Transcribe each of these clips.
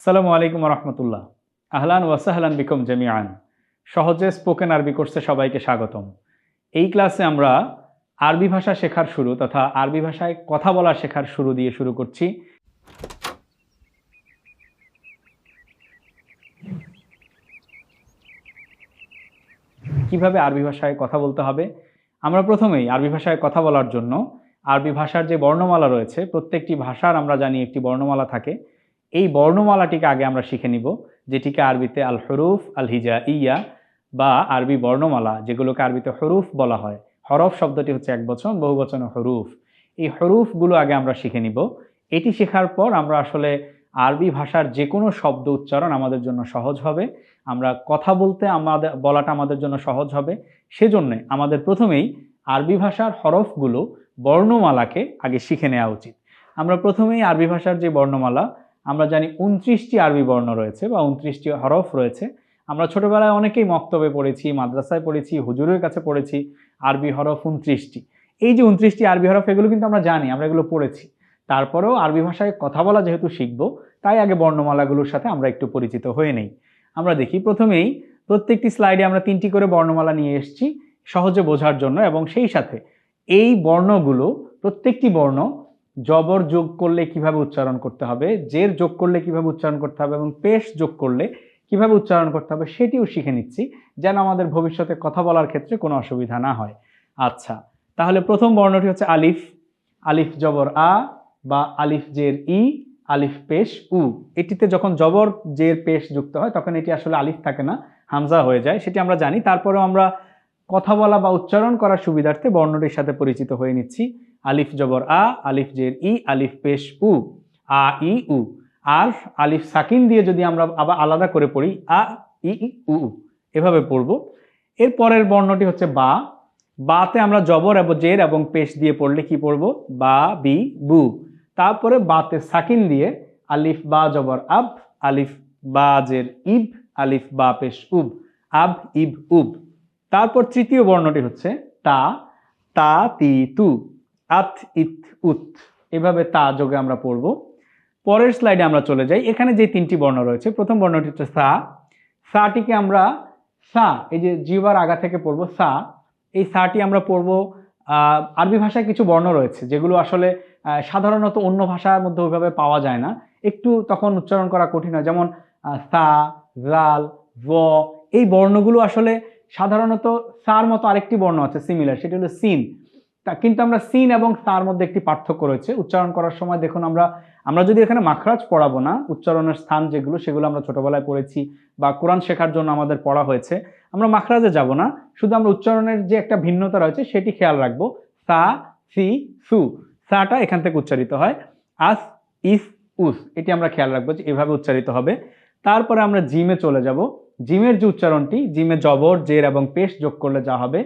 আসসালামু আলাইকুম রহমতুল্লাহ। আহলান ওয়াসাহলান বিকুম জামিআন। সহজে স্পোকেন আরবি কোর্সে সবাইকে স্বাগতম। এই ক্লাসে আমরা আরবি ভাষা শেখার শুরু তথা আরবি ভাষায় কথা বলা শেখার শুরু দিয়ে শুরু করছি। কিভাবে আরবি ভাষায় কথা বলতে হবে। আমরা প্রথমেই আরবি ভাষায় কথা বলার জন্য আরবি ভাষার যে বর্ণমালা রয়েছে, প্রত্যেকটি ভাষার আমরা জানি একটি বর্ণমালা থাকে। এই বর্ণমালাটিকে আগে আমরা শিখে নিব, যেটিকে আরবিতে আল হরুফ আল হিজাইয়া বা আরবি বর্ণমালা, যেগুলোকে আরবিতে হরুফ বলা হয়। হরফ শব্দটি হচ্ছে একবচন, বহুবচনে হরুফ। এই হরুফগুলো আগে আমরা শিখে নিব। এটি শেখার পর আমরা আসলে আরবি ভাষার যে কোনো শব্দ উচ্চারণ আমাদের জন্য সহজ হবে। আমরা কথা বলতে বলাটা আমাদের জন্য সহজ হবে। সেজন্য আমাদের প্রথমেই আরবি ভাষার হরফগুলো, বর্ণমালাকে আগে শিখে নেওয়া উচিত। আমরা প্রথমেই আরবি ভাষার যে বর্ণমালা, আমরা জানি 29টি আরবি বর্ণ রয়েছে বা 29টি হরফ রয়েছে। আমরা ছোটবেলায় অনেকেই মক্তবে পড়েছি, মাদ্রাসায় পড়েছি, হুজুরের কাছে পড়েছি আরবি হরফ 29টি। এই যে 29টি আরবি হরফ, এগুলো কিন্তু আমরা জানি, আমরা এগুলো পড়েছি। তারপরেও আরবি ভাষায় কথা বলা যেহেতু শিখবো, তাই আগে বর্ণমালাগুলোর সাথে আমরা একটু পরিচিত হয়ে নেই। আমরা দেখি, প্রথমেই প্রত্যেকটি স্লাইডে আমরা 3টি করে বর্ণমালা নিয়ে এসেছি সহজে বোঝার জন্য, এবং সেই সাথে এই বর্ণগুলো, প্রত্যেকটি বর্ণ জবর যোগ করলে কিভাবে উচ্চারণ করতে হবে, জের যোগ করলে কিভাবে উচ্চারণ করতে হবে, এবং পেশ যোগ করলে কিভাবে উচ্চারণ করতে হবে সেটিও শিখে নিচ্ছি, যেন আমাদের ভবিষ্যতে কথা বলার ক্ষেত্রে কোনো অসুবিধা না হয়। আচ্ছা, তাহলে প্রথম বর্ণটি হচ্ছে আলিফ। আলিফ জবর আ বা আলিফ জের ই, আলিফ পেশ উ। এটিতে যখন জবর জের পেশ যুক্ত হয় তখন এটি আসলে আলিফ থাকে না, হামজা হয়ে যায়, সেটি আমরা জানি। তারপরেও আমরা কথা বলা বা উচ্চারণ করার সুবিধার্থে বর্ণটির সাথে পরিচিত হয়ে নিচ্ছি। আলিফ জবর আ, আলিফ জের ই, আলিফ পেশ উ, আ ই উ। আর আলিফ সাকিন দিয়ে যদি আমরা আবার আলাদা করে পড়ি, আ ই উ উ, এভাবে পড়ব। এর পরের বর্ণটি হচ্ছে বা। বাতে আমরা জবর এবং জের এবং পেশ দিয়ে পড়লে কি পড়ব? বা বি বু। তারপরে বাতে সাকিন দিয়ে আলিফ বা জবর আব, আলিফ বা জের ইব, আলিফ বা পেশ উব, আব ইব উব। তারপর তৃতীয় বর্ণটি হচ্ছে তা। তা তি তু, আত ইত উত, এভাবে তা যোগে আমরা পড়ব। পরের স্লাইডে আমরা চলে যাই। এখানে যে 3টি বর্ণ রয়েছে, প্রথম বর্ণটি হচ্ছে সা। সাটিকে আমরা সা, এই যে জিহ্বার আগা থেকে পড়ব সা, এই সাটি আমরা পড়ব। আরবি ভাষায় কিছু বর্ণ রয়েছে যেগুলো আসলে সাধারণত অন্য ভাষার মধ্যে ওইভাবে পাওয়া যায় না, একটু তখন উচ্চারণ করা কঠিন হয়। যেমন সা, জাল, ভ, এই বর্ণগুলো আসলে সাধারণত সার মতো আরেকটি বর্ণ আছে সিমিলার, সেটি হলো সিন। কিন্তু আমরা সিন এবং সার মধ্যে একটি পার্থক্য রয়েছে উচ্চারণ করার সময়। দেখুন, আমরা যদি এখানে মাখরাজ পড়াবো না, উচ্চারণের স্থান যেগুলো, সেগুলো আমরা ছোটবেলায় পড়েছি বা কোরআন শেখার জন্য আমাদের পড়া হয়েছে, আমরা মাখরাজে যাব না, শুধু আমরা উচ্চারণের যে একটা ভিন্নতা রয়েছে সেটি খেয়াল রাখবো। সা, সি, সু, সাটা এখান থেকে উচ্চারিত হয়। আস, ইস, উস, এটি আমরা খেয়াল রাখবো যে এভাবে উচ্চারিত হবে। তারপরে আমরা জিমে চলে যাব। জিমের যে উচ্চারণটি, জিমে জবর জের এবং পেশ যোগ করলে যা হবে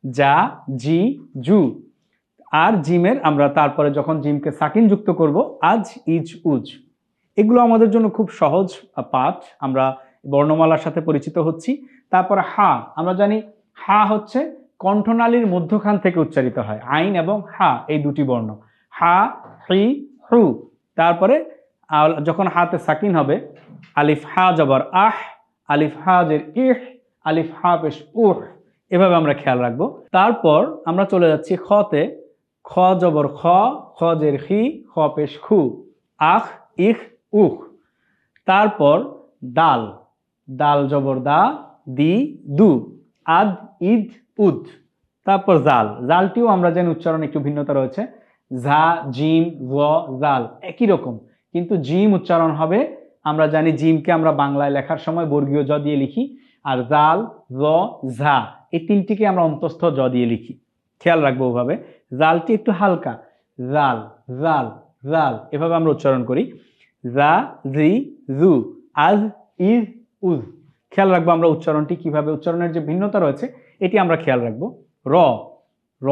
যা, জি, জু। আর জিমের আমরা তারপরে যখন জিমকে সাকিন যুক্ত করব, আজ, ইজ, উজ। এগুলো আমাদের জন্য খুব সহজ পাঠ, আমরা বর্ণমালার সাথে পরিচিত হচ্ছি। তারপরে হা, আমরা জানি হা হচ্ছে কণ্ঠনালীর মধ্যখান থেকে উচ্চারিত হয়, আইন এবং হা এই দুটি বর্ণ, হা, হি, হু। তারপরে যখন হাতে সাকিন হবে, আলিফ হা জবর আহ, আলিফ হা জের ইহ, আলিফ হা পেশ উহ, এভাবে আমরা খেয়াল রাখবো। তারপর আমরা চলে যাচ্ছি খতে। খ জবর খ, খ জের হি, খ পেশ খু, আখ, ইখ, উখ। তারপর দাল। দাল জবর দা, দি, দু, আদ, ইদ, উদ। তারপর জাল। জালটিও আমরা জানি উচ্চারণ একটু ভিন্নতা রয়েছে, ঝা, জিম, জ, জাল একই রকম, কিন্তু জিম উচ্চারণ হবে, আমরা জানি জিমকে আমরা বাংলায় লেখার সময় বর্গীয় জ দিয়ে লিখি, আর জাল, জ, ঝা এই 3টিকে আমরা অন্তস্থ জ দিয়ে লিখি, খেয়াল রাখবো ওভাবে। জালটি একটু হালকা, জাল, জাল, জাল, এভাবে আমরা উচ্চারণ করি। জা, জি, জু, আজ, ইজ, উজ। খেয়াল রাখবো আমরা উচ্চারণটি কিভাবে, উচ্চারণের যে ভিন্নতা রয়েছে এটি আমরা খেয়াল রাখবো। র, র,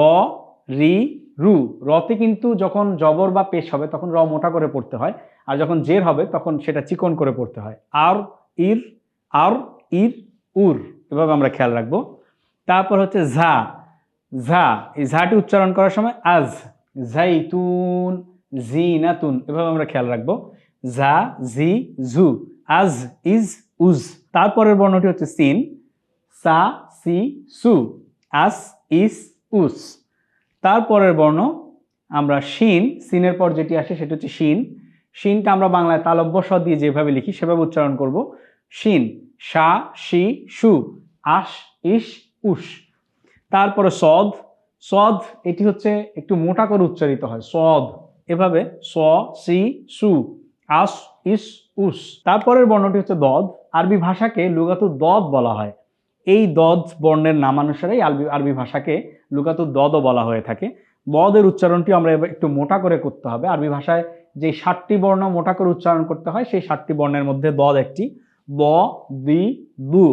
রি, রু। রতে কিন্তু যখন জবর বা পেশ হবে তখন র মোটা করে পড়তে হয়, আর যখন জের হবে তখন সেটা চিকন করে পড়তে হয়। আর, ইর, আর, ইর, উর, এভাবে আমরা খেয়াল রাখবো। তারপর হচ্ছে ঝা। ঝা, এই ঝাটি উচ্চারণ করার সময় আজ, জাইতুন, জিনাতুন, এভাবে আমরা খেয়াল রাখবো। জা, জি, জু, আজ, ইজ, উজ। তারপরের বর্ণটি হচ্ছে সিন, সা, সি, সু, আস, ইস, উস। তারপরের বর্ণ আমরা শিন, সিনের পর যেটি আসে সেটা হচ্ছে শিন। শিনটা আমরা বাংলায় তালব্য স দিয়ে যেভাবে লিখি সেভাবে উচ্চারণ করব। শিন, সা, শি, সু, আস, ইস, উস। তারপরে সদ, সদ এটি হচ্ছে একটু মোটা করে উচ্চারিত হয়, সদ এভাবে স, সি, সু, আস, ইস, উস। তারপরের বর্ণটি হচ্ছে দদ। আরবি ভাষাকে লুগাতু দদ বলা হয়। এই দদ বর্ণের নামানুসারেই আরবি ভাষাকে লুগাতু দদও বলা হয়ে থাকে। বদের উচ্চারণটি আমরা একটু মোটা করে করতে হবে। আরবি ভাষায় যে 7টি বর্ণ মোটা করে উচ্চারণ করতে হয় সেই 7টি বর্ণের মধ্যে দদ একটি। ব, দি, দু,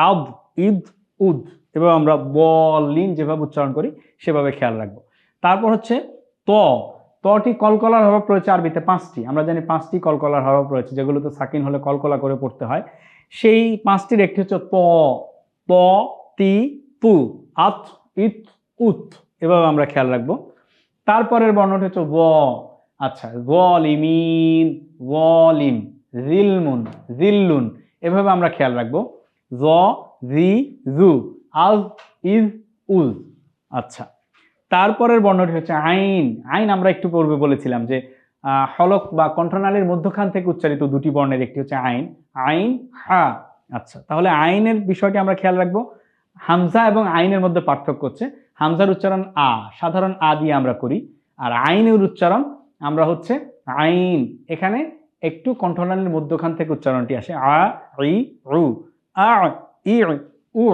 আদ, ইদ, উদ। এভাবে আমরা বলিন যেভাবে উচ্চারণ করি সেভাবে খেয়াল রাখবো। তারপর হচ্ছে ত। তটি কলকলার হরফ রয়েছে আরবিতে 5টি। আমরা জানি 5টি কলকলার হরফ রয়েছে যেগুলোতে সাকিন হলে কলকলা করে পড়তে হয়। সেই 5টির একটি হচ্ছে ত, ত, তি, তু, আত, ইত, উত। এভাবে আমরা খেয়াল রাখবো। তারপরের বর্ণটি হচ্ছে ওয়া। আচ্ছা, ওয়ালিমিন, ওয়ালিম, জিলমুন, জিল্লুন। এভাবে আমরা খেয়াল রাখবো। জ, জি, জু, আজ, ইজ, উজ। আচ্ছা, তারপরের বর্ণটি হচ্ছে আইন। আইন আমরা একটু পূর্বে বলেছিলাম যে হলক বা কণ্ঠনালীর মধ্যখান থেকে উচ্চারিত দুটি বর্ণের একটি হচ্ছে আইন, আইন, হা। আচ্ছা, তাহলে আইনের বিষয়টি আমরা খেয়াল রাখবো। হামজা এবং আইনের মধ্যে পার্থক্য হচ্ছে হামজার উচ্চারণ আ, সাধারণ আ দিয়ে আমরা করি, আর আইনের উচ্চারণ আমরা হচ্ছে আইন, এখানে একটু কণ্ঠনালীর মধ্যখান থেকে উচ্চারণটি আসে, আ, ই, উ, আ, ই, উ।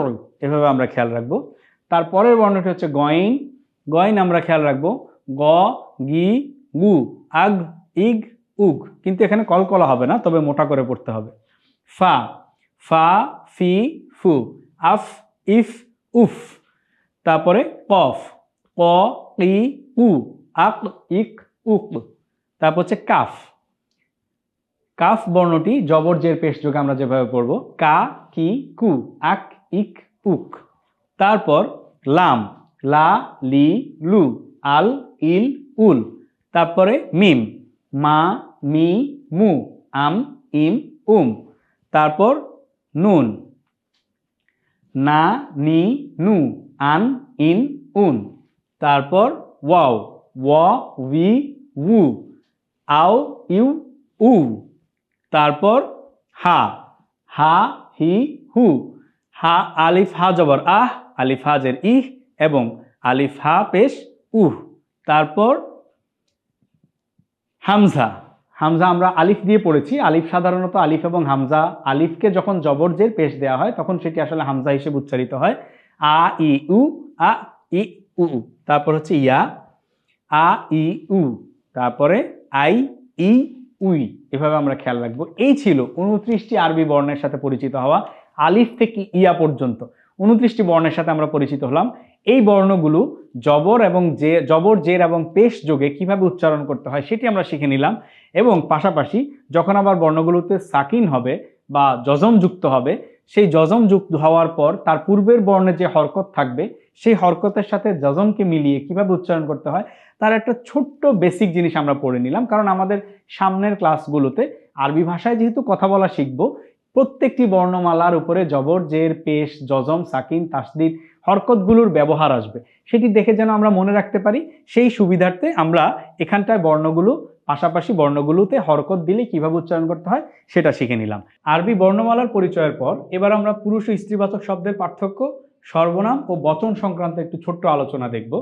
এভাবে আমরা খেয়াল রাখবো। তারপরের বর্ণটি হচ্ছে গইন। গইন আমরা খেয়াল রাখবো গ, গি, গু, আগ, ইগ, উগ। কিন্তু এখানে কলকলা হবে না, তবে মোটা করে পড়তে হবে। ফা, ফা, ফি, ফু, আফ, ইফ, উফ। তারপরে কফ, ক, ই, উ, আক, ইক, উক। তারপর হচ্ছে কাফ। কাফ বর্ণটি জবর জের পেশ যোগে আমরা যেভাবে পড়বো, কা, কি, কু, আক, ইক, উক। তারপর লাম, লা, লি, লু, আল, ইল, উল। তারপরে মিম, মা, মি, মু, আম, ইম, উম। তারপর নুন, না, নি, নু, আন, ইন, উন। তারপর ওয়াও, ওয়া, উই, উ, আও, ইউ, উ। তারপর হা, হা, হি, হু। হা, আলিফ হা জবর আহ, আলিফ হা জের ইহ এবং আলিফ হা পেশ উহ। তারপর হামজা। হামজা আমরা আলিফ দিয়ে পড়েছি। আলিফ সাধারণত আলিফ এবং হামজা, আলিফকে যখন জবর জের পেশ দেওয়া হয় তখন সেটি আসলে হামজা হিসেবে উচ্চারিত হয়। আ, ই, উ, আ, ই, উ। তারপর হচ্ছে ইয়া, আ, ই, উ। তারপরে আই, ই, উই। এভাবে আমরা খেয়াল রাখবো। এই ছিল 29টি আরবি বর্ণের সাথে পরিচিত হওয়া। আলিফ থেকে ইয়া পর্যন্ত 29টি বর্ণের সাথে আমরা পরিচিত হলাম। এই বর্ণগুলো জবর এবং জবর জের এবং পেশ যোগে কিভাবে উচ্চারণ করতে হয় সেটি আমরা শিখে নিলাম। এবং পাশাপাশি যখন আবার বর্ণগুলোতে সাকিন হবে বা যজম যুক্ত হবে, সেই যজম যুক্ত হওয়ার পর তার পূর্বের বর্ণে যে হরকত থাকবে সেই হরকতের সাথে যজমকে মিলিয়ে কিভাবে উচ্চারণ করতে হয় তার একটা ছোট্ট বেসিক জিনিস আমরা পড়ে নিলাম। কারণ আমাদের সামনের ক্লাসগুলোতে আরবি ভাষায় যেহেতু কথা বলা শিখবো, প্রত্যেকটি বর্ণমালার উপরে জবর জের পেশ যজম সাকিন তাসদিদ হরকতগুলোর ব্যবহার আসবে, সেটি দেখে যেন আমরা মনে রাখতে পারি। সেই সুবিধার্থে আমরা এখানটায় বর্ণগুলো পাশাপাশি বর্ণগুলোতে হরকত দিলে কিভাবে উচ্চারণ করতে হয় সেটা শিখে নিলাম। আরবি বর্ণমালার পরিচয়ের পর এবার আমরা পুরুষ ও স্ত্রীবাচক শব্দের পার্থক্য, সর্বনাম ও বচন সংক্রান্ত একটু ছোট্ট আলোচনা দেখব।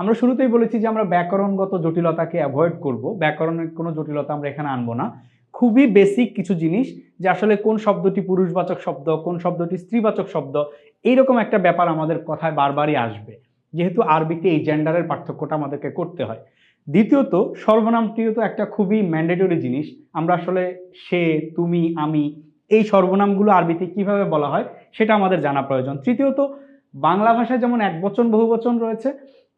আমরা শুরুতেই বলেছি যে আমরা ব্যাকরণগত জটিলতাকে অ্যাভয়েড করব, ব্যাকরণের কোনো জটিলতা আমরা এখানে আনবো না। খুবই বেসিক কিছু জিনিস, যে আসলে কোন শব্দটি পুরুষবাচক শব্দ, কোন শব্দটি স্ত্রীবাচক শব্দ, এইরকম একটা ব্যাপার আমাদের কথায় বারবারই আসবে, যেহেতু আরবিতে এই জেন্ডারের পার্থক্যটা আমাদেরকে করতে হয়। দ্বিতীয়ত, সর্বনামটিও তো একটা খুবই ম্যান্ডেটরি জিনিস। আমরা আসলে সে, তুমি, আমি, এই সর্বনামগুলো আরবিতে কিভাবে বলা হয় সেটা আমাদের জানা প্রয়োজন। তৃতীয়ত, বাংলা ভাষায় যেমন একবচন বহুবচন রয়েছে,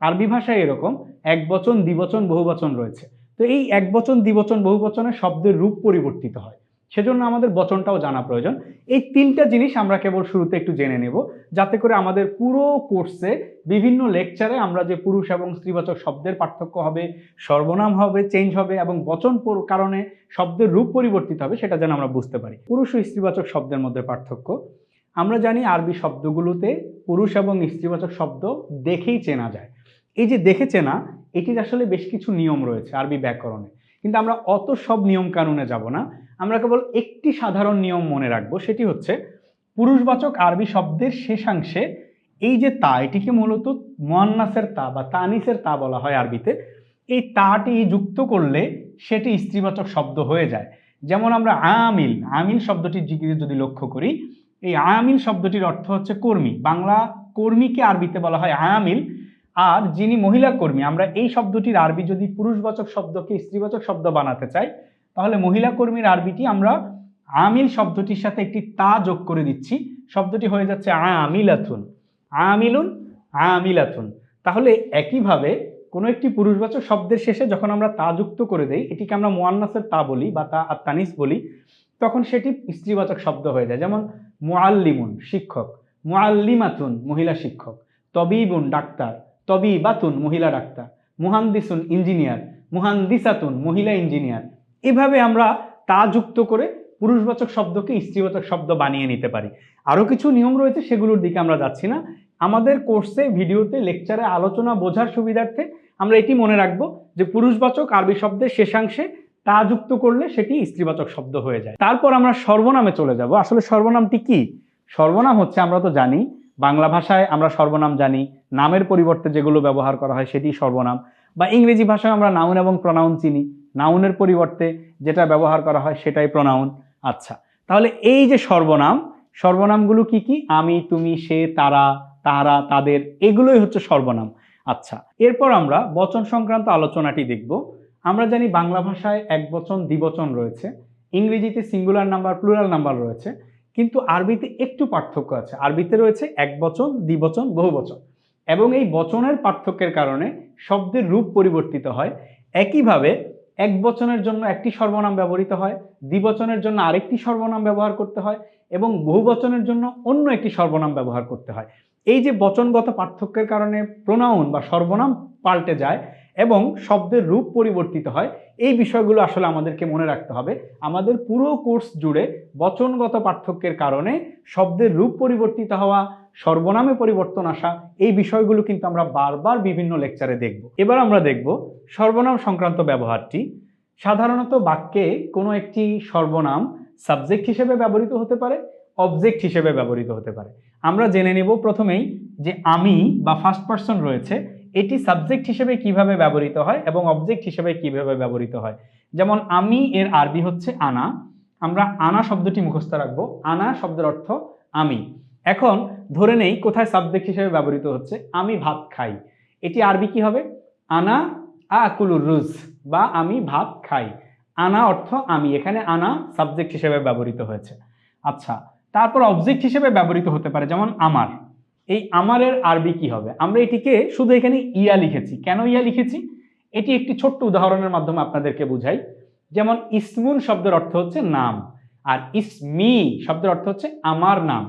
আরবি ভাষায় এরকম একবচন দ্বিবচন বহুবচন রয়েছে। তো এই একবচন দ্বিবচন বহুবচনের শব্দের রূপ পরিবর্তিত হয়। সেজন্য আমাদের বচনটাও জানা প্রয়োজন। এই তিনটা জিনিস আমরা কেবল শুরুতে একটু জেনে নেব, যাতে করে আমাদের পুরো কোর্সে বিভিন্ন লেকচারে আমরা যে পুরুষ এবং স্ত্রীবাচক শব্দের পার্থক্য হবে, সর্বনাম হবে চেঞ্জ হবে এবং বচন কারণে শব্দের রূপ পরিবর্তিত হবে সেটা যেন আমরা বুঝতে পারি। পুরুষ ও স্ত্রীবাচক শব্দের মধ্যে পার্থক্য আমরা জানি, আরবি শব্দগুলোতে পুরুষ এবং স্ত্রীবাচক শব্দ দেখেই চেনা যায়। এই যে দেখে চেনা, এটির আসলে বেশ কিছু নিয়ম রয়েছে আরবি ব্যাকরণে, কিন্তু আমরা অত সব নিয়ম কানুনে যাব না। আমরা কেবল একটি সাধারণ নিয়ম মনে রাখবো, সেটি হচ্ছে পুরুষবাচক আরবি শব্দের শেষাংশে এই যে তা, এটিকে মূলত মুয়ান্নাসের তা বা তানিসের তা বলা হয় আরবিতে। এই তাটি যুক্ত করলে সেটি স্ত্রীবাচক শব্দ হয়ে যায়। যেমন আমরা আমিল, আমিল শব্দটির দিকে যদি লক্ষ্য করি, এই আমিল শব্দটির অর্থ হচ্ছে কর্মী। বাংলা কর্মীকে আরবিতে বলা হয় আমিল। আর যিনি মহিলা কর্মী, আমরা এই শব্দটির আরবি যদি পুরুষবাচক শব্দকে স্ত্রীবাচক শব্দ বানাতে চাই, তাহলে মহিলা কর্মীর আরবিটি আমরা আমিল শব্দটির সাথে একটি তা যোগ করে দিচ্ছি, শব্দটি হয়ে যাচ্ছে আমিলাতুন, আমিলুন, আমিলাতুন। তাহলে একইভাবে কোনো একটি পুরুষবাচক শব্দের শেষে যখন আমরা তা যুক্ত করে দেই, এটিকে আমরা মুয়ান্নাসের তা বলি বা তা আর তানিস বলি, তখন সেটি স্ত্রীবাচক শব্দ হয়ে যায়। যেমন মুআল্লিমুন শিক্ষক, মুআল্লিমাতুন মহিলা শিক্ষক, তবিবুন ডাক্তার, তবিবাতুন মহিলা ডাক্তার, মুহান্দিসুন ইঞ্জিনিয়ার, মুহান্দিসাতুন মহিলা ইঞ্জিনিয়ার। এভাবে আমরা তা যুক্ত করে পুরুষবাচক শব্দকে স্ত্রীবাচক শব্দ বানিয়ে নিতে পারি। আরও কিছু নিয়ম রয়েছে, সেগুলোর দিকে আমরা যাচ্ছি না। আমাদের কোর্সে ভিডিওতে লেকচারে আলোচনা বোঝার সুবিধার্থে আমরা এটি মনে রাখবো যে পুরুষবাচক আরবি শব্দের শেষাংশে তা যুক্ত করলে সেটি স্ত্রীবাচক শব্দ হয়ে যায়। তারপর আমরা সর্বনামে চলে যাব। আসলে সর্বনামটি কি? সর্বনাম হচ্ছে, আমরা তো জানি বাংলা ভাষায় আমরা সর্বনাম জানি, নামের পরিবর্তে যেগুলো ব্যবহার করা হয় সেটি সর্বনাম, বা ইংরেজি ভাষায় আমরা নাউন এবং প্রনাউন চিনি, নাউনের পরিবর্তে যেটা ব্যবহার করা হয় সেটাই প্রনাউন। আচ্ছা, তাহলে এই যে সর্বনাম, সর্বনামগুলো কি কি? আমি, তুমি, সে, তারা, তাহারা, তাদের, এগুলোই হচ্ছে সর্বনাম। আচ্ছা, এরপর আমরা বচন সংক্রান্ত আলোচনাটি দেখব। আমরা জানি বাংলা ভাষায় একবচন দ্বিবচন রয়েছে, ইংরেজিতে সিঙ্গুলার নাম্বার প্লুরাল নাম্বার রয়েছে, কিন্তু আরবিতে একটু পার্থক্য আছে। আরবিতে রয়েছে একবচন, দ্বিবচন, বহুবচন, এবং এই বচনের পার্থক্যের কারণে শব্দের রূপ পরিবর্তিত হয়। একইভাবে এক বচনের জন্য একটি সর্বনাম ব্যবহৃত হয়, দ্বিবচনের জন্য আরেকটি সর্বনাম ব্যবহার করতে হয়, এবং বহুবচনের জন্য অন্য একটি সর্বনাম ব্যবহার করতে হয়। এই যে বচনগত পার্থক্যের কারণে প্রোনাউন বা সর্বনাম পাল্টে যায় এবং শব্দের রূপ পরিবর্তিত হয়, এই বিষয়গুলো আসলে আমাদেরকে মনে রাখতে হবে। আমাদের পুরো কোর্স জুড়ে বচনগত পার্থক্যের কারণে শব্দের রূপ পরিবর্তিত হওয়া, সর্বনামে পরিবর্তন আসা, এই বিষয়গুলো কিন্তু আমরা বারবার বিভিন্ন লেকচারে দেখব। এবার আমরা দেখব সর্বনাম সংক্রান্ত ব্যবহারটি। সাধারণত বাক্যে কোনো একটি সর্বনাম সাবজেক্ট হিসেবে ব্যবহৃত হতে পারে, অবজেক্ট হিসেবে ব্যবহৃত হতে পারে। আমরা জেনে নেব প্রথমেই যে আমি বা ফার্স্ট পারসন রয়েছে, এটি সাবজেক্ট হিসেবে কিভাবে ব্যবহৃত হয় এবং অবজেক্ট হিসেবে কিভাবে ব্যবহৃত হয়। যেমন আমি এর আরবি হচ্ছে আনা, আমরা আনা শব্দটি মুখস্থ রাখবো। আনা শব্দের অর্থ আমি। এখন ধরে নেই কোথায় সাবজেক্ট হিসেবে ব্যবহৃত হচ্ছে, আমি ভাত খাই, এটি আরবি কি হবে? আনা আকুলুর রুজ, বা আমি ভাত খাই। আনা অর্থ আমি, এখানে আনা সাবজেক্ট হিসেবে ব্যবহৃত হয়েছে। আচ্ছা, তারপর অবজেক্ট হিসেবে ব্যবহৃত হতে পারে, যেমন আমার। এই আমারের আরবি কি হবে? আমরা এটিকে শুধু এখানে ইয়া লিখেছি। কেন ইয়া লিখেছি? এটি একটি ছোট্ট উদাহরণের মাধ্যমে আপনাদেরকে বুঝাই। যেমন ইসমুন শব্দের অর্থ হচ্ছে নাম, আর ইসমি শব্দের অর্থ হচ্ছে আমার নাম।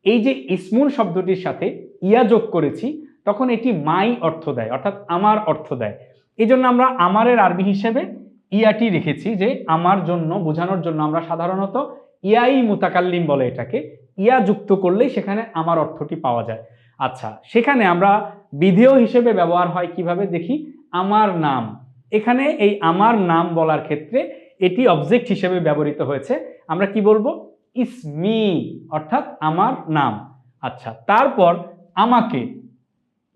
এই যে ইসমুন শব্দটির সাথে ইয়া যোগ করেছি, তখন এটি মাই অর্থ দেয়, অর্থাৎ আমার অর্থ দেয়। এই জন্য আমরা আমারের আরবি হিসেবে ইয়াটি রেখেছি, যে আমার জন্য বোঝানোর জন্য আমরা সাধারণত ইয়াই মুতাকাল্লিম বলে এটাকে। ইয়া যুক্ত করলেই সেখানে আমার অর্থটি পাওয়া যায়। আচ্ছা, সেখানে আমরা বিধেয় হিসেবে ব্যবহার হয় কিভাবে দেখি। আমার নাম, এখানে এই আমার নাম বলার ক্ষেত্রে এটি অবজেক্ট হিসেবে ব্যবহৃত হয়েছে। আমরা কি বলবো? ইসমি, অর্থাৎ আমার নাম। আচ্ছা, তারপর আমাকে,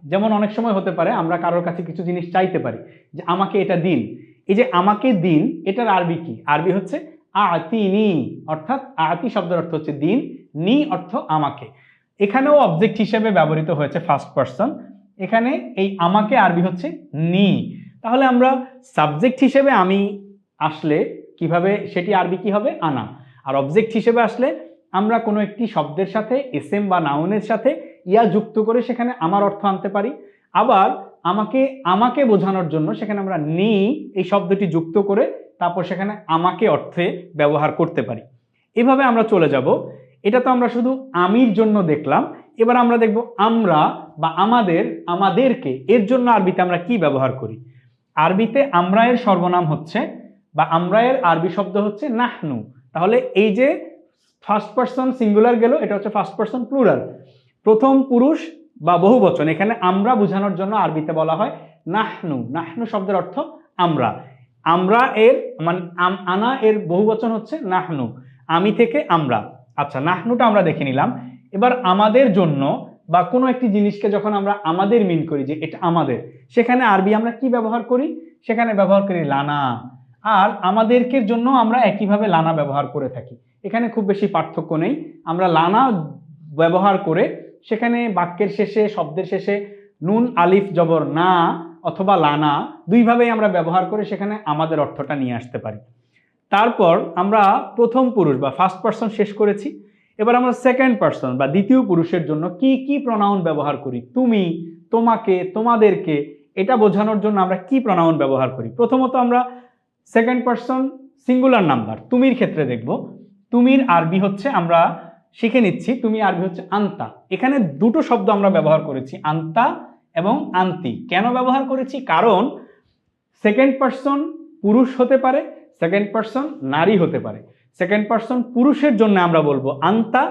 যেমন অনেক সময় হতে পারে আমরা কারোর কাছে কিছু জিনিস চাইতে পারি যে আমাকে এটা দিন। এই যে আমাকে দিন, এটার আরবি কি? আরবি হচ্ছে আতিনি, অর্থাৎ আতি শব্দের অর্থ হচ্ছে দিন, নি অর্থ আমাকে। এখানেও অবজেক্ট হিসেবে ব্যবহৃত হয়েছে ফার্স্ট পারসন। এখানে এই আমাকে আরবি হচ্ছে নি। তাহলে আমরা সাবজেক্ট হিসেবে আমি আসলে কিভাবে, সেটি আরবি কি হবে? আনা। আর অবজেক্ট হিসেবে আসলে আমরা কোনো একটি শব্দের সাথে এসএম বা নাউনের সাথে ইয়া যুক্ত করে সেখানে আমার অর্থ আনতে পারি। আবার আমাকে বোঝানোর জন্য সেখানে আমরা নি এই শব্দটি যুক্ত করে তারপর সেখানে আমাকে অর্থে ব্যবহার করতে পারি। এভাবে আমরা চলে যাব। এটা তো আমরা শুধু আমির জন্য দেখলাম। এবার আমরা দেখব আমরা বা আমাদের, আমাদেরকে এর জন্য আরবিতে আমরা কি ব্যবহার করি। আরবিতে আমরা এর সর্বনাম হচ্ছে বা আমরা এর আরবি শব্দ হচ্ছে নাহনু। তাহলে এই যে ফার্স্ট পারসন সিঙ্গুলার গেল, এটা হচ্ছে ফার্স্ট পারসন প্লুরাল, প্রথম পুরুষ বা বহুবচন। এখানে আমরা বোঝানোর জন্য আরবিতে বলা হয় নাহনু। নাহনু শব্দের অর্থ আমরা। আমরা এর মানে আনা এর বহুবচন হচ্ছে নাহনু, আমি থেকে আমরা। আচ্ছা, নাহনুটা আমরা দেখে নিলাম। এবার আমাদের জন্য বা কোনো একটি জিনিসকে যখন আমরা আমাদের মিন করি যে এটা আমাদের, সেখানে আরবি আমরা কি ব্যবহার করি? সেখানে ব্যবহার করি লানা। আর আমাদেরকে জন্য আমরা একইভাবে লানা ব্যবহার করে থাকি। এখানে খুব বেশি পার্থক্য নেই। আমরা লানা ব্যবহার করে সেখানে বাক্যের শেষে, শব্দের শেষে নুন আলিফ জবর না অথবা লানা দুইভাবেই আমরা ব্যবহার করে সেখানে আমাদের অর্থটা নিয়ে আসতে পারি। তারপর আমরা প্রথম পুরুষ বা ফার্স্ট পারসন শেষ করেছি। এবার আমরা সেকেন্ড পারসন বা দ্বিতীয় পুরুষের জন্য কি কি প্রনাউন ব্যবহার করি? তুমি, তোমাকে, তোমাদেরকে, এটা বোঝানোর জন্য আমরা কি প্রনাউন ব্যবহার করি? প্রথমত আমরা সেকেন্ড পারসন সিঙ্গুলার নাম্বার তুমির ক্ষেত্রে দেখব। তুমির আরবি হচ্ছে, আমরা শিখে নিচ্ছি, তুমি আরবি হচ্ছে আন্তা। এখানে দুটো শব্দ আমরা ব্যবহার করেছি, আন্তা এবং আন্তি। কেন ব্যবহার করেছি? কারণ সেকেন্ড পারসন পুরুষ হতে পারে, সেকেন্ড পারসন নারী হতে পারে। সেকেন্ড পারসন পুরুষের জন্য আমরা বলবো আন্তা,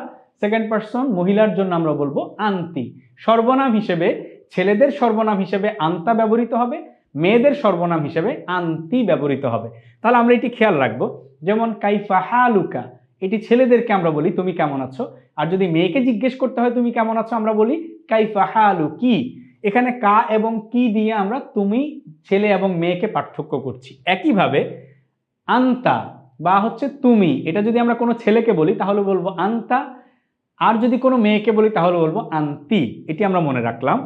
সেকেন্ড পারসন মহিলার জন্য আমরা বলবো আন্তি। সর্বনাম হিসেবে ছেলেদের সর্বনাম হিসেবে আন্তা ব্যবহৃত হবে, মেয়েদের সর্বনাম হিসেবে আন্তি ব্যবহৃত হবে। তাহলে আমরা এটি খেয়াল রাখবো। যেমন কাইফা হালুকা, এটি ছেলেদেরকে আমরা বলি তুমি কেমন আছো। আর যদি মেয়েকে জিজ্ঞেস করতে হয় তুমি কেমন আছো, আমরা বলি কাইফা হালু কি। এখানে কা এবং কি দিয়ে আমরা তুমি, ছেলে এবং মেয়েকে পার্থক্য করছি। একইভাবে আন্তা বা হচ্ছে তুমি, এটা যদি আমরা কোনো ছেলেকে বলি তাহলে বলবো আন্তা, আর যদি কোনো মেয়েকে বলি তাহলে বলবো আন্তি। এটি আমরা মনে রাখলাম।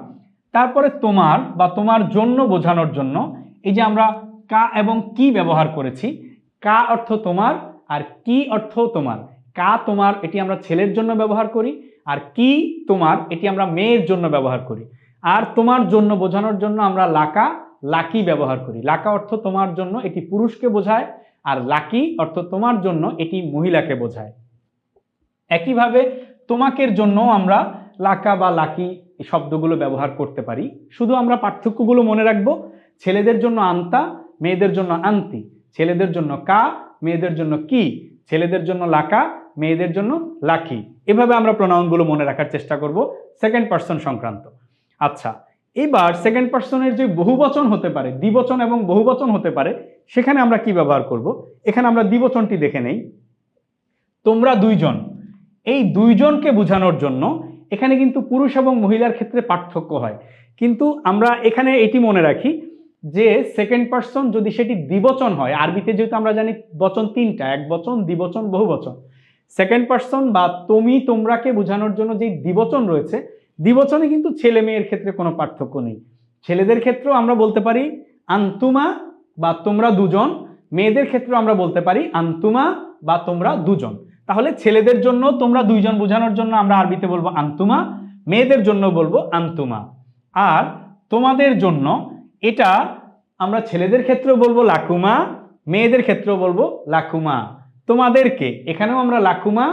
তারপরে তোমার বা তোমার জন্য বোঝানোর জন্য এই যে আমরা কা এবং কি ব্যবহার করেছি। কা অর্থ তোমার আর কি অর্থ তোমার। কা তোমার এটি আমরা ছেলের জন্য ব্যবহার করি, আর কি তোমার এটি আমরা মেয়ের জন্য ব্যবহার করি। আর তোমার জন্য বোঝানোর জন্য আমরা লাকা, লাকি ব্যবহার করি। লাকা অর্থ তোমার জন্য, এটি পুরুষকে বোঝায়, আর লাকি অর্থ তোমার জন্য, এটি মহিলাকে বোঝায়। একইভাবে তোমাকের জন্য আমরা লাকা বা লাকি এই শব্দগুলো ব্যবহার করতে পারি। শুধু আমরা পার্থক্যগুলো মনে রাখবো। ছেলেদের জন্য আন্তা, মেয়েদের জন্য আন্তি। ছেলেদের জন্য কা, মেয়েদের জন্য কি। ছেলেদের জন্য লাকা, মেয়েদের জন্য লাকি। এভাবে আমরা প্রোনাউনগুলো মনে রাখার চেষ্টা করব সেকেন্ড পারসন সংক্রান্ত। আচ্ছা, এবার সেকেন্ড পারসনের যে বহুবচন হতে পারে, দ্বিবচন এবং বহুবচন হতে পারে, সেখানে আমরা কি ব্যবহার করব? এখানে আমরা দ্বিবচনটি দেখে নেই। তোমরা দুইজন, এই দুইজনকে বোঝানোর জন্য এখানে কিন্তু পুরুষ এবং মহিলার ক্ষেত্রে পার্থক্য হয়। কিন্তু আমরা এখানে এটি মনে রাখি যে সেকেন্ড পারসন যদি সেটি দ্বিবচন হয়, আরবিতে যেহেতু আমরা জানি বচন তিনটা, এক বচন, দ্বিবচন, বহুবচন। সেকেন্ড পারসন বা তুমি, তোমরাকে বোঝানোর জন্য যে দ্বিবচন রয়েছে, দ্বিবচনে কিন্তু ছেলে মেয়ের ক্ষেত্রে কোনো পার্থক্য নেই। ছেলেদের ক্ষেত্রেও আমরা বলতে পারি আন্তুমা বা তোমরা দুজন, মেয়েদের ক্ষেত্রেও আমরা বলতে পারি আন্তুমা বা তোমরা দুজন। তাহলে ছেলেদের জন্য তোমরা দুইজন বোঝানোর জন্য আমরা আরবিতে বলবো আন্তুমা, মেয়েদের জন্য বলবো আন্তুমা। আর তোমাদের জন্য এটা আমরা ছেলেদের ক্ষেত্রেও বলবো লাকুমা, মেয়েদের ক্ষেত্রেও বলবো লাকুমা। তোমাদেরকে এখানেও আমরা লাকুমা,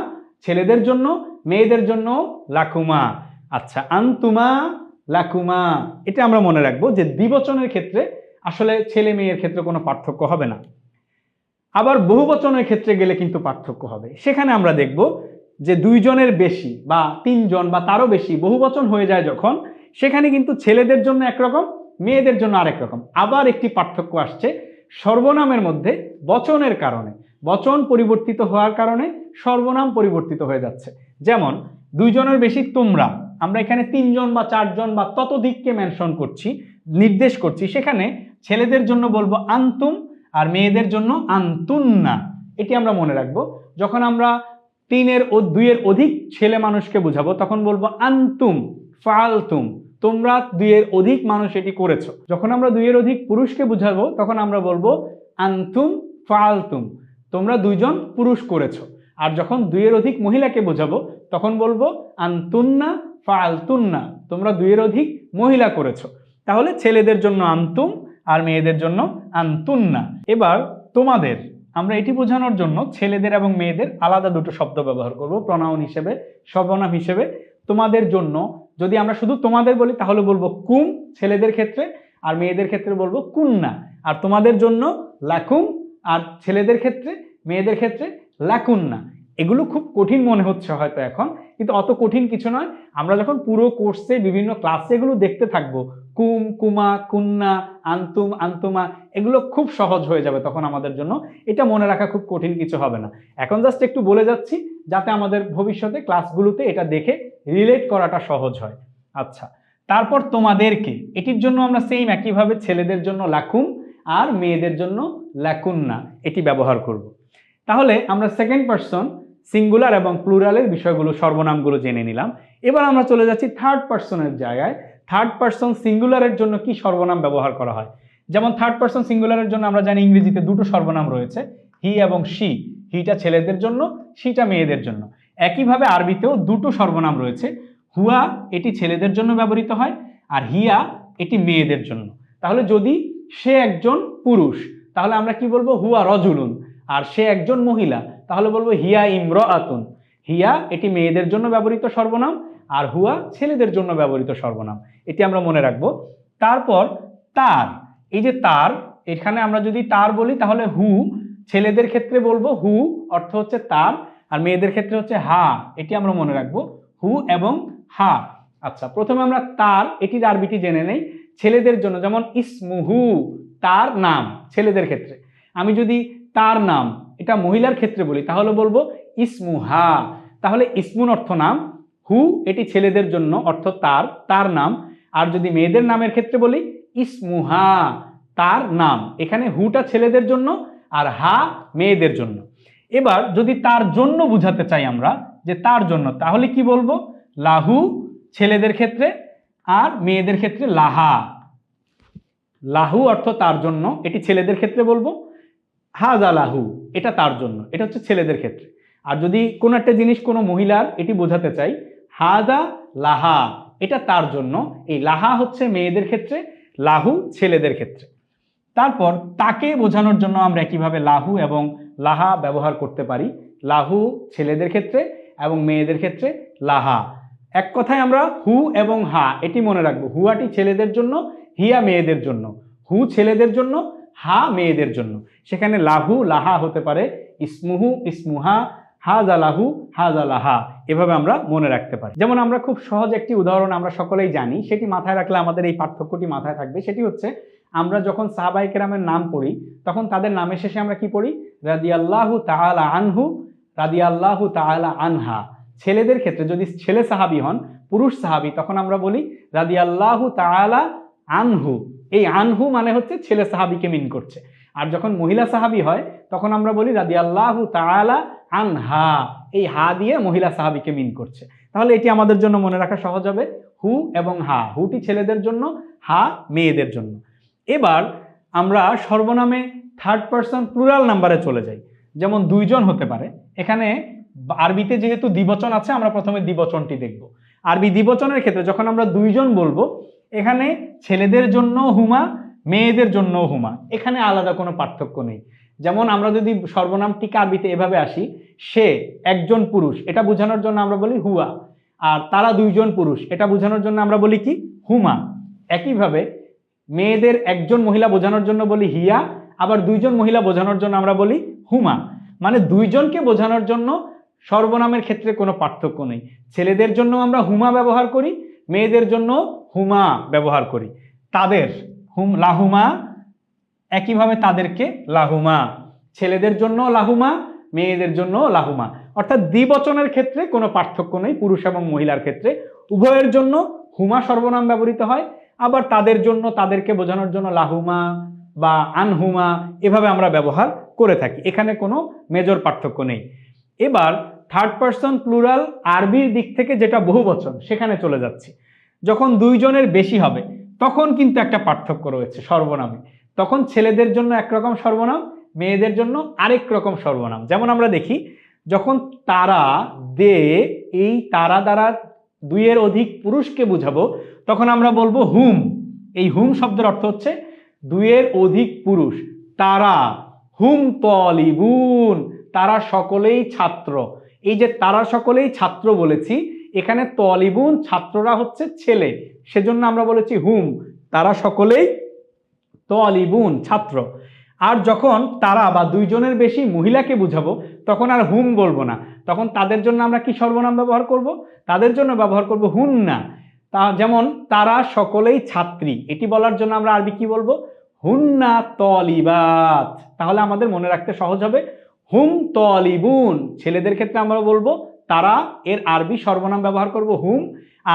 ছেলেদের জন্য, মেয়েদের জন্য লাকুমা। আচ্ছা, আন্তুমা, লাকুমা, এটা আমরা মনে রাখবো যে দ্বিবচনের ক্ষেত্রে আসলে ছেলে মেয়ের ক্ষেত্রে কোনো পার্থক্য হবে না। আবার বহুবচনের ক্ষেত্রে গেলে কিন্তু পার্থক্য হবে। সেখানে আমরা দেখব যে দুইজনের বেশি বা তিনজন বা তারও বেশি বহুবচন হয়ে যায় যখন, সেখানে কিন্তু ছেলেদের জন্য একরকম, মেয়েদের জন্য আরেক রকম। আবার একটি পার্থক্য আসছে সর্বনামের মধ্যে বচনের কারণে। বচন পরিবর্তিত হওয়ার কারণে সর্বনাম পরিবর্তিত হয়ে যাচ্ছে। যেমন দুইজনের বেশি তোমরা, আমরা এখানে তিনজন বা চারজন বা ততোধিককে মেনশন করছি, নির্দেশ করছি। সেখানে ছেলেদের জন্য বলবো আন্তুম, আর মেয়েদের জন্য আন্তুন্না। এটি আমরা মনে রাখবো। যখন আমরা তিনের ও দুইয়ের অধিক ছেলে মানুষকে বোঝাবো তখন বলবো আন্তুম ফালতুম, তোমরা দুইয়ের অধিক মানুষ এটি করেছো। যখন আমরা দুইয়ের অধিক পুরুষকে বোঝাবো তখন আমরা বলবো আন্তুম ফালতুম, তোমরা দুইজন পুরুষ করেছো। আর যখন দুইয়ের অধিক মহিলাকে বোঝাবো তখন বলবো আন্তুন্না ফালতুন্না, তোমরা দুইয়ের অধিক মহিলা করেছো। তাহলে ছেলেদের জন্য আন্তুম আর মেয়েদের জন্য আন্তুন্না। এবার তোমাদের, আমরা এটি বোঝানোর জন্য ছেলেদের এবং মেয়েদের আলাদা দুটো শব্দ ব্যবহার করব প্রনাউন হিসেবে, সর্বনাম হিসেবে। তোমাদের জন্য যদি আমরা শুধু তোমাদের বলি তাহলে বলবো কুম ছেলেদের ক্ষেত্রে, আর মেয়েদের ক্ষেত্রে বলবো কুন্না। আর তোমাদের জন্য লাকুম, আর ছেলেদের ক্ষেত্রে মেয়েদের ক্ষেত্রে লাকুন্না। এগুলো খুব কঠিন মনে হচ্ছে হয়তো এখন, কিন্তু অত কঠিন কিছু নয়। আমরা যখন পুরো কোর্সে বিভিন্ন ক্লাসে এগুলো দেখতে থাকবো, কুম, কুমা, কুন্না, আন্তুম, আন্তুমা, এগুলো খুব সহজ হয়ে যাবে তখন আমাদের জন্য। এটা মনে রাখা খুব কঠিন কিছু হবে না। এখন জাস্ট একটু বলে যাচ্ছি যাতে আমাদের ভবিষ্যতে ক্লাসগুলোতে এটা দেখে রিলেট করাটা সহজ হয়। আচ্ছা, তারপর তোমাদেরকে, এটির জন্য আমরা সেম একইভাবে ছেলেদের জন্য লাকুম আর মেয়েদের জন্য লাকুন্না এটি ব্যবহার করব। তাহলে আমরা সেকেন্ড পারসন সিঙ্গুলার এবং প্লুরালের বিষয়গুলো, সর্বনামগুলো জেনে নিলাম। এবার আমরা চলে যাচ্ছি থার্ড পারসনের জায়গায়। থার্ড পারসন সিঙ্গুলারের জন্য কি সর্বনাম ব্যবহার করা হয়? যেমন থার্ড পারসন সিঙ্গুলারের জন্য আমরা জানি ইংরেজিতে দুটো সর্বনাম রয়েছে, হি এবং শি। হিটা ছেলেদের জন্য, শিটা মেয়েদের জন্য। একইভাবে আরবিতেও দুটো সর্বনাম রয়েছে, হুয়া এটি ছেলেদের জন্য ব্যবহৃত হয়, আর হিয়া এটি মেয়েদের জন্য। তাহলে যদি সে একজন পুরুষ তাহলে আমরা কি বলবো? হুয়া রজুলুন। আর সে একজন মহিলা তাহলে বলবো হিয়া ইমরাআতুন। হিয়া এটি মেয়েদের জন্য ব্যবহৃত সর্বনাম, আর হুয়া ছেলেদের জন্য ব্যবহৃত সর্বনাম। এটি আমরা মনে রাখবো। তারপর তার, এই যে তার, এখানে আমরা যদি তার বলি তাহলে হু, ছেলেদের ক্ষেত্রে বলবো হু অর্থ হচ্ছে তার, আর মেয়েদের ক্ষেত্রে হচ্ছে হা। এটি আমরা মনে রাখবো, হু এবং হা। আচ্ছা, প্রথমে আমরা তার এটির আরবিটি জেনে নেই। ছেলেদের জন্য যেমন ইসমুহু, তার নাম, ছেলেদের ক্ষেত্রে। আমি যদি তার নাম এটা মহিলার ক্ষেত্রে বলি তাহলে বলবো ইসমুহা। তাহলে ইসমুন অর্থ নাম, হু এটি ছেলেদের জন্য অর্থ তার, তার নাম। আর যদি মেয়েদের নামের ক্ষেত্রে বলি ইসমুহা, তার নাম। এখানে হুটা ছেলেদের জন্য আর হা মেয়েদের জন্য। এবার যদি তার জন্য বুঝাতে চাই আমরা যে তার জন্য, তাহলে কি বলবো? লাহু ছেলেদের ক্ষেত্রে, আর মেয়েদের ক্ষেত্রে লাহা। লাহু অর্থ তার জন্য, এটি ছেলেদের ক্ষেত্রে বলবো। হাজা লাহু এটা তার জন্য, এটা হচ্ছে ছেলেদের ক্ষেত্রে। আর যদি কোনো একটা জিনিস কোনো মহিলার এটি বোঝাতে চাই, হাজা লাহা এটা তার জন্য। এই লাহা হচ্ছে মেয়েদের ক্ষেত্রে, লাহু ছেলেদের ক্ষেত্রে। তারপর তাকে বোঝানোর জন্য আমরা কিভাবে লাহু এবং লাহা ব্যবহার করতে পারি। লাহু ছেলেদের ক্ষেত্রে এবং মেয়েদের ক্ষেত্রে লাহা। এক কথায় আমরা হু এবং হা এটি মনে রাখবো। হুয়াটি ছেলেদের জন্য, হিয়া মেয়েদের জন্য। হু ছেলেদের জন্য, হা মেয়েদের জন্য। সেখানে লাহু লাহা হতে পারে ইসমুহু ইসমুহা, হাজা লাহু হাজা লাহা। এভাবে আমরা মনে রাখতে পারি। যেমন আমরা খুব সহজ একটি উদাহরণ আমরা সকলেই জানি, সেটি মাথায় রাখলে আমাদের এই পার্থক্যটি মাথায় থাকবে। সেটি হচ্ছে আমরা যখন সাহাবায়ে কেরামের নাম পড়ি তখন তাদের নামের শেষে আমরা কি পড়ি? রাদিয়াল্লাহু তাআলা আনহু, রাদিয়াল্লাহু তাআলা আনহা। ছেলেদের ক্ষেত্রে যদি ছেলে সাহাবী হন, পুরুষ সাহাবী, তখন আমরা বলি রাদিয়াল্লাহু তাআলা আনহু। এই আনহু মানে হচ্ছে ছেলে সাহাবীকে মিন করছে। আর যখন মহিলা সাহাবী হয় তখন আমরা বলি রাদিয়াল্লাহু তাআলা আনহা। এই হা দিয়ে মহিলা সাহাবীকে মিন করছে। তাহলে এটি আমাদের জন্য মনে রাখা সহজ হবে, হু এবং হা। হুটি ছেলেদের জন্য, হা মেয়েদের জন্য। এবার আমরা সর্বনামে থার্ড পারসন প্লুরাল নাম্বারে চলে যাই। যেমন দুইজন হতে পারে। এখানে আরবিতে যেহেতু দ্বিবচন আছে আমরা প্রথমে দ্বিবচনটি দেখব। আরবি দ্বিবচনের ক্ষেত্রে যখন আমরা দুইজন বলবো, এখানে ছেলেদের জন্য হুমা, মেয়েদের জন্য হুমা। এখানে আলাদা কোনো পার্থক্য নেই। যেমন আমরা যদি সর্বনামটিকে আরবিতে এভাবে আসি, সে একজন পুরুষ, এটা বোঝানোর জন্য আমরা বলি হুয়া। আর তারা দুইজন পুরুষ, এটা বোঝানোর জন্য আমরা বলি কি? হুমা। একইভাবে মেয়েদের একজন মহিলা বোঝানোর জন্য বলি হিয়া, আবার দুইজন মহিলা বোঝানোর জন্য আমরা বলি হুমা। মানে দুইজনকে বোঝানোর জন্য সর্বনামের ক্ষেত্রে কোনো পার্থক্য নেই। ছেলেদের জন্য আমরা হুমা ব্যবহার করি, মেয়েদের জন্য হুমা ব্যবহার করি। তাদের লাহুমা, একইভাবে তাদেরকে লাহুমা। ছেলেদের জন্য লাহুমা, মেয়েদের জন্য লাহুমা। অর্থাৎ দ্বিবচনের ক্ষেত্রে কোনো পার্থক্য নেই পুরুষ এবং মহিলার ক্ষেত্রে। উভয়ের জন্য হুমা সর্বনাম ব্যবহৃত হয়, আবার তাদের জন্য, তাদেরকে বোঝানোর জন্য লাহুমা বা আনহুমা এভাবে আমরা ব্যবহার করে থাকি। এখানে কোনো মেজর পার্থক্য নেই। এবার থার্ড পারসন প্লুরাল আরবির দিক থেকে যেটা বহুবচন সেখানে চলে যাচ্ছি। যখন দুইজনের বেশি হবে তখন কিন্তু একটা পার্থক্য রয়েছে সর্বনামে। তখন ছেলেদের জন্য একরকম সর্বনাম, মেয়েদের জন্য আরেক রকম সর্বনাম। যেমন আমরা দেখি যখন তারা, দে, এই তারা দ্বারা দুইয়ের অধিক পুরুষকে বুঝাবো তখন আমরা বলবো হুম। এই হুম শব্দের অর্থ হচ্ছে দুইয়ের অধিক পুরুষ। তারা, হুম তলিবুন, তারা সকলেই ছাত্র। এই যে তারা সকলেই ছাত্র বলেছি, এখানে তলিবুন ছাত্ররা হচ্ছে ছেলে, সেজন্য আমরা বলেছি হুম, তারা সকলেই তলিবুন ছাত্র। আর যখন তারা বা দুইজনের বেশি মহিলাকে বুঝাবো তখন আর হুম বলবো না, তখন তাদের জন্য আমরা কি সর্বনাম ব্যবহার করব? তাদের জন্য ব্যবহার করব হুন্না। তা যেমন তারা সকলেই ছাত্রী, এটি বলার জন্য আমরা আরবি কি বলবো? হুন্না তলিবাত। তাহলে আমাদের মনে রাখতে সহজ হবে, হুম তলিবুন ছেলেদের ক্ষেত্রে আমরা বলবো তারা, এর আরবি সর্বনাম ব্যবহার করব হুম।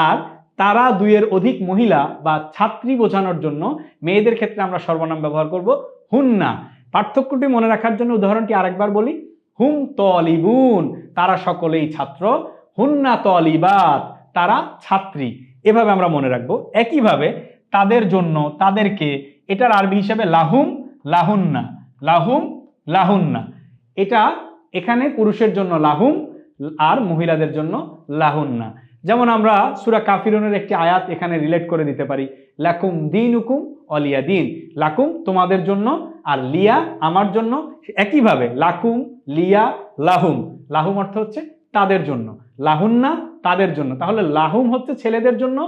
আর তারা দুইয়ের অধিক মহিলা বা ছাত্রী বোঝানোর জন্য মেয়েদের ক্ষেত্রে আমরা সর্বনাম ব্যবহার করব হুন্না। পার্থক্যটি মনে রাখার জন্য উদাহরণটি আরেকবার বলি, হুম তলিবুন তারা সকলেই ছাত্র, হুন্না তলিবাত তারা ছাত্রী। এভাবে আমরা মনে রাখবো। একইভাবে তাদের জন্য, তাদেরকে, এটার আরবি হিসাবে লাহুম লাহুন্না, লাহুম লাহুন্না। এটা এখানে পুরুষের জন্য লাহুম আর মহিলাদের জন্য লাহুন্না। যেমন আমরা সূরা কাফিরুনের একটি আয়াত এখানে রিলেট করে দিতে পারি, লাকুম দীনুকুম ওয়ালিয়া দিন, লাকুম তোমাদের জন্য আর লিয়া আমার জন্য। একইভাবে লাকুম লিয়া লাহুম, লাহুম অর্থ হচ্ছে তাদের জন্য, লাহুন্না তাদের জন্য। তাহলে লাহুম হচ্ছে ছেলেদের জন্য,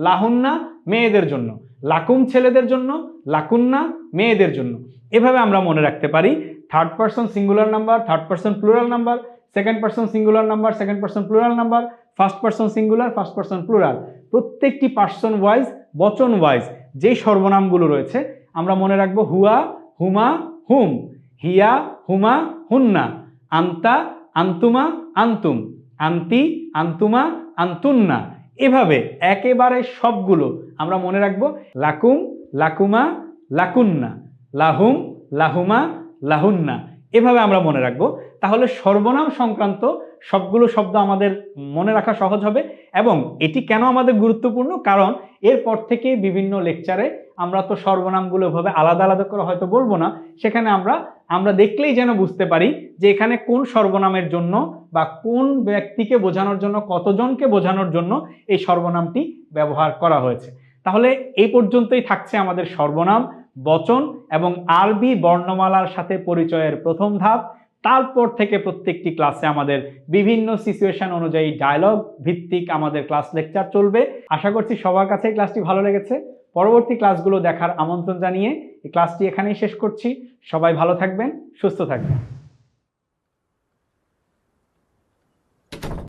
লাহুন্না মেয়েদের জন্য, লাকুম ছেলেদের জন্য, লাকুন্না মেয়েদের জন্য। এভাবে আমরা মনে রাখতে পারি third person singular number, third person plural number, second person singular number, second person plural number, first person singular, first person plural. প্রত্যেকটি পারসন ওয়াইজ, বচন ওয়াইজ যেই সর্বনামগুলো রয়েছে আমরা মনে রাখবো হুয়া হুমা হুম, হিয়া হুমা হুন্না, আন্তা আন্তুমা আন্তুম, আন্তি আন্তুমা আন্তুন্না। এভাবে একেবারে সবগুলো আমরা মনে রাখবো লাকুম লাকুমা লাকুন্না, লাহুম লাহুমা লাহুন্না। এভাবে আমরা মনে রাখবো। তাহলে সর্বনাম সংক্রান্ত সবগুলো শব্দ আমাদের মনে রাখা সহজ হবে। এবং এটি কেন আমাদের গুরুত্বপূর্ণ? কারণ এরপর থেকে বিভিন্ন লেকচারে আমরা তো সর্বনামগুলো ভাবে আলাদা আলাদা করে হয়তো বলবো না, সেখানে আমরা দেখলেই যেন বুঝতে পারি যে এখানে কোন সর্বনামের জন্য বা কোন ব্যক্তিকে বোঝানোর জন্য, কতজনকে বোঝানোর জন্য এই সর্বনামটি ব্যবহার করা হয়েছে। তাহলে এই পর্যন্তই থাকছে আমাদের সর্বনাম, বচন এবং আরবি বর্ণমালার সাথে পরিচয়ের প্রথম ধাপ। তারপর থেকে প্রত্যেকটি ক্লাসে আমাদের বিভিন্ন সিচুয়েশন অনুযায়ী ডায়লগ ভিত্তিক আমাদের ক্লাস লেকচার চলবে। আশা করছি সবার কাছে ক্লাসটি ভালো লেগেছে। পরবর্তী ক্লাসগুলো দেখার আমন্ত্রণ জানিয়ে এই ক্লাসটি এখানেই শেষ করছি। সবাই ভালো থাকবেন, সুস্থ থাকবেন।